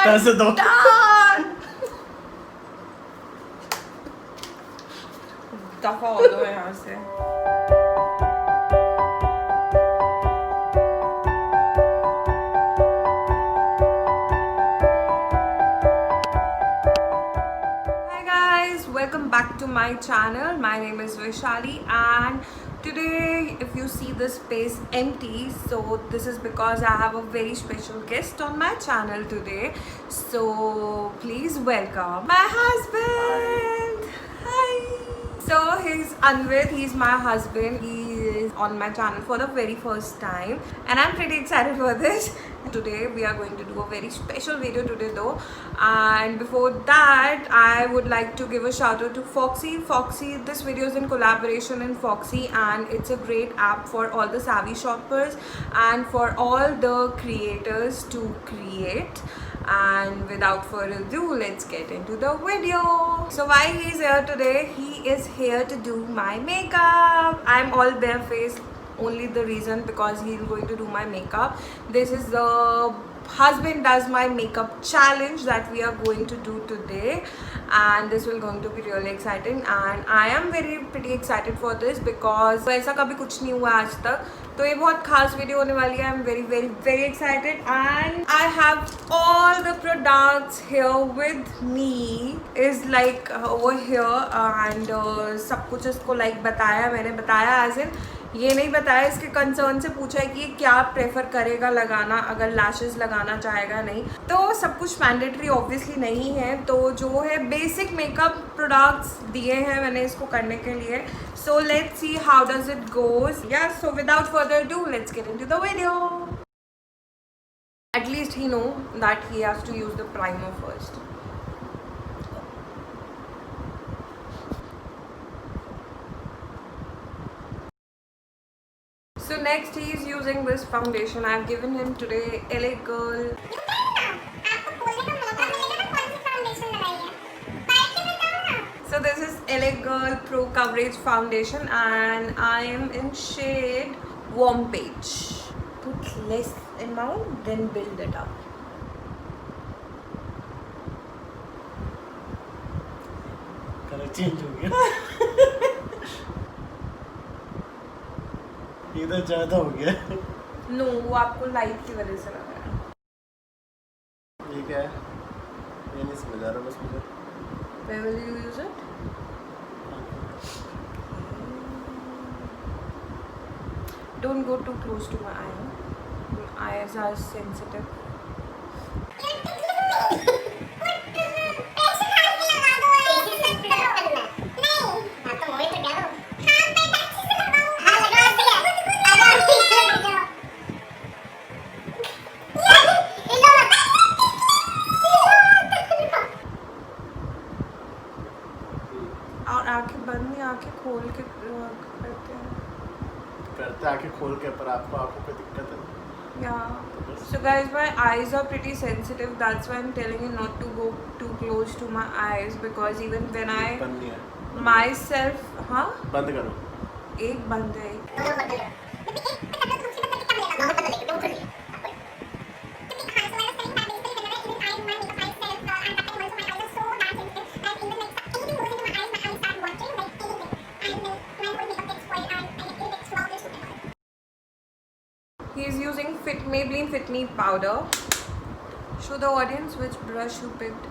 पैसे दो। दफा हो दो यहाँ से। Hi guys, welcome back to my channel. My name is Vaishali and today if you see this space empty, so this is because I have a very special guest on my channel today. So please welcome my husband. Hi. So he's Anvit, he's my husband. He is on my channel for the very first time and I'm pretty excited for this. Today we are going to do a very special video today though, and before that I would like to give a shout out to Foxy. This video is in collaboration in Foxy and it's a great app for all the savvy shoppers and for all the creators to create. And without further ado, let's get into the video. So why he's here today? He is here to do my makeup. I'm all barefaced, only the reason because he's going to do my makeup. This is the husband does my makeup challenge that we are going to do today, and this will going to be really exciting and I am very pretty excited for this because ऐसा कभी कुछ नहीं हुआ आज तक, तो ये बहुत खास वीडियो होने वाली है. I'm very excited and I have all the products here with me is like over here and सब कुछ इसको like बताया मैंने, बताया as in ये नहीं बताया, इसके कंसर्न से पूछा है कि ये क्या प्रेफर करेगा लगाना, अगर लैशेस लगाना चाहेगा नहीं, तो सब कुछ मैंडेटरी ऑब्वियसली नहीं है. तो जो है बेसिक मेकअप प्रोडक्ट्स दिए हैं मैंने इसको करने के लिए. So let's see how does it goes. Yeah so without further do let's get into the video. At least he know that he has to use the primer first. So next he is using this foundation. I have given him today LA Girl. So this is LA Girl Pro Coverage Foundation and I am in shade Warm Beige. Put less amount then build it up. Colour change हो गया. इधर ज्यादा हो गया. No वो आपको light की वजह से लग रहा है. ये क्या है? ये नहीं समझ आ रहा बस मुझे. Where will you use it? Don't go too close to my eye. My eyes are sensitive. और आंखें बंद नहीं, आंखें खोल के करते हैं. आंखें खोल के, पर आपको आंखों पे दिक्कत है. Yeah. So guys, my eyes are pretty sensitive. That's why I'm telling you not to go too close to my eyes because even when I बंद नहीं है myself, हाँ बंद करो. एक बंद है. He is using Maybelline Fit Me powder. Show the audience which brush you picked.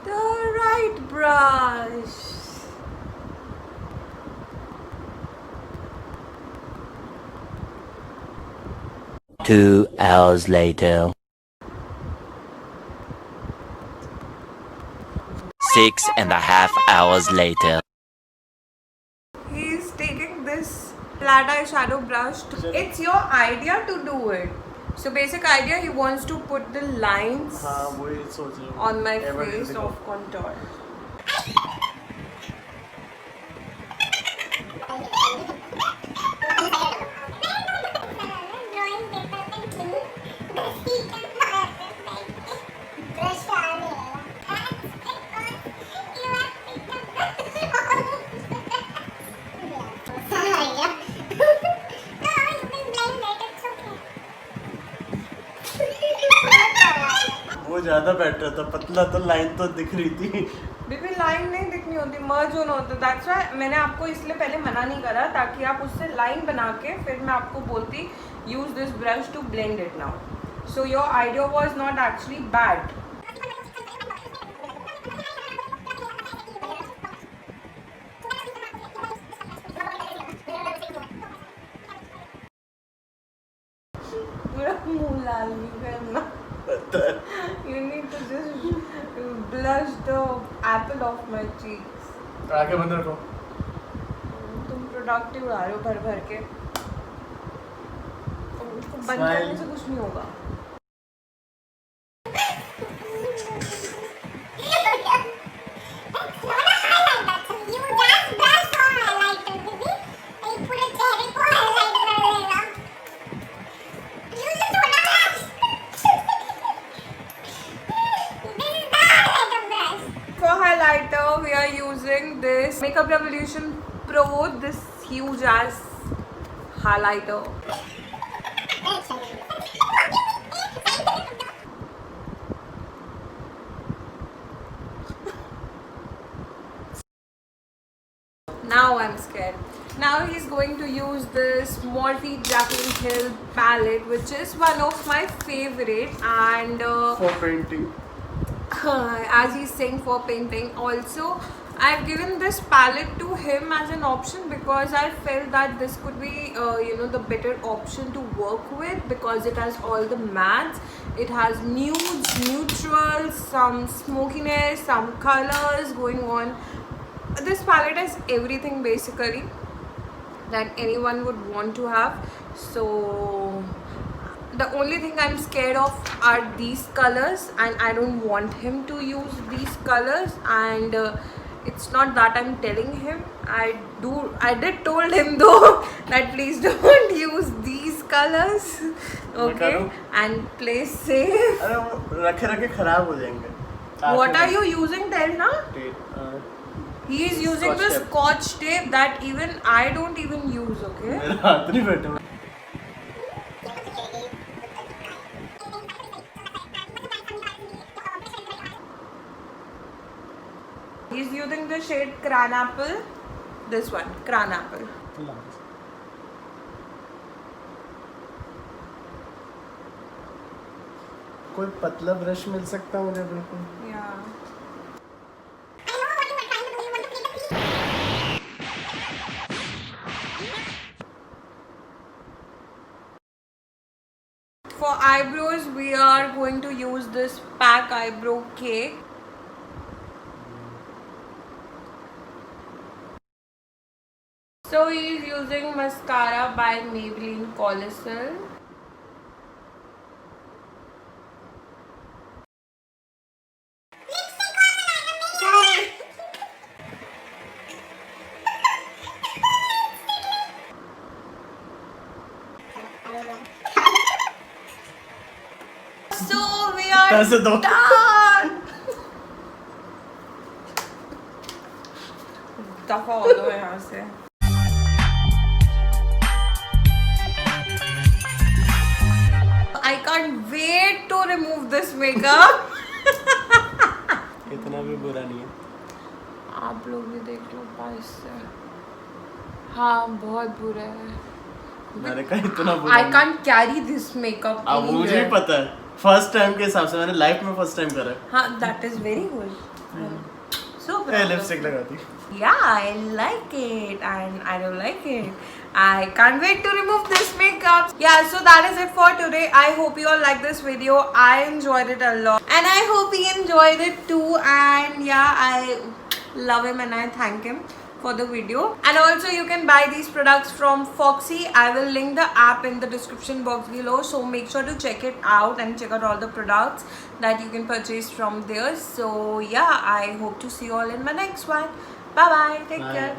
The right brush. Two hours later. 6.5 hours later. He is taking this flat eyeshadow brush. It's your idea to do it. So basic idea, he wants to put the lines हाँ वही सोच रहा हूँ. on my Ever face difficult. of contour. वो ज्यादा better था, पतला तो लाइन तो दिख रही थी। बेबी लाइन नहीं दिखनी होती, मर्ज होना होता। दैट्स व्हाई मैंने आपको इसलिए पहले मना नहीं करा, ताकि आप उससे लाइन बना के फिर मैं आपको बोलती use this brush to blend it now. So your idea was not actually bad. पूरा मुंह लाल नहीं करना। You need to just blush the apple of my cheeks. आगे बंद रखो। तुम प्रोडक्ट उड़ा रहे हो भर भर के। उसको बंद Smile. करने से कुछ नहीं होगा। For highlighter, we are using this Makeup Revolution Pro, this huge ass highlighter. Now I'm scared. Now he's going to use this Morphe Jaclyn Hill palette, which is one of my favorite, and For painting. as he's saying, for painting. Also, I've given this palette to him as an option because I felt that this could be the better option to work with, because it has all the mattes, it has nudes, neutrals, some smokiness, some colors going on. This palette has everything basically that anyone would want to have. So the only thing I'm scared of are these colors, and I don't want him to use these colors. And it's not that I'm telling him, I did told him though that please don't use these colors, okay, and play safe. अरे वो रखे रखे खराब हो जाएंगे। What are you using, tell na? He is using Scotch the tape. Scotch tape that even I don't even use, okay? मेरा हाथ नहीं बैठा। He's using the shade Cranapple. This one, Cranapple. कोई पतला ब्रश मिल सकता मुझे बिल्कुल? Yeah. For eyebrows, we are going to use this Pack Eyebrow Cake. So he is using mascara by Maybelline Colossal. So we are पैसे दो। done. दफा हो दो यहाँ से। I can't wait to remove this makeup. इतना भी बुरा नहीं है। आप लोग भी देख लो पास से। हाँ बहुत बुरा है। मैंने कहा इतना बुरा I नहीं। can't carry this makeup अब मुझे भी anywhere. पता है, फर्स्ट टाइम के हिसाब से मैंने लाइफ में फर्स्ट टाइम करा है। हाँ, that is very good. So proud of lipstick you. लगाती। Yeah, I like it and I don't like it. I can't wait to remove this makeup. Yeah, so that is it for today. I hope you all like this video. I enjoyed it a lot. And I hope he enjoyed it too. And yeah, I love him and I thank him for the video. And also you can buy these products from Foxy. I will link the app in the description box below. So make sure to check it out and check out all the products that you can purchase from there. So yeah, I hope to see you all in my next one. Bye bye. Take Bye. care.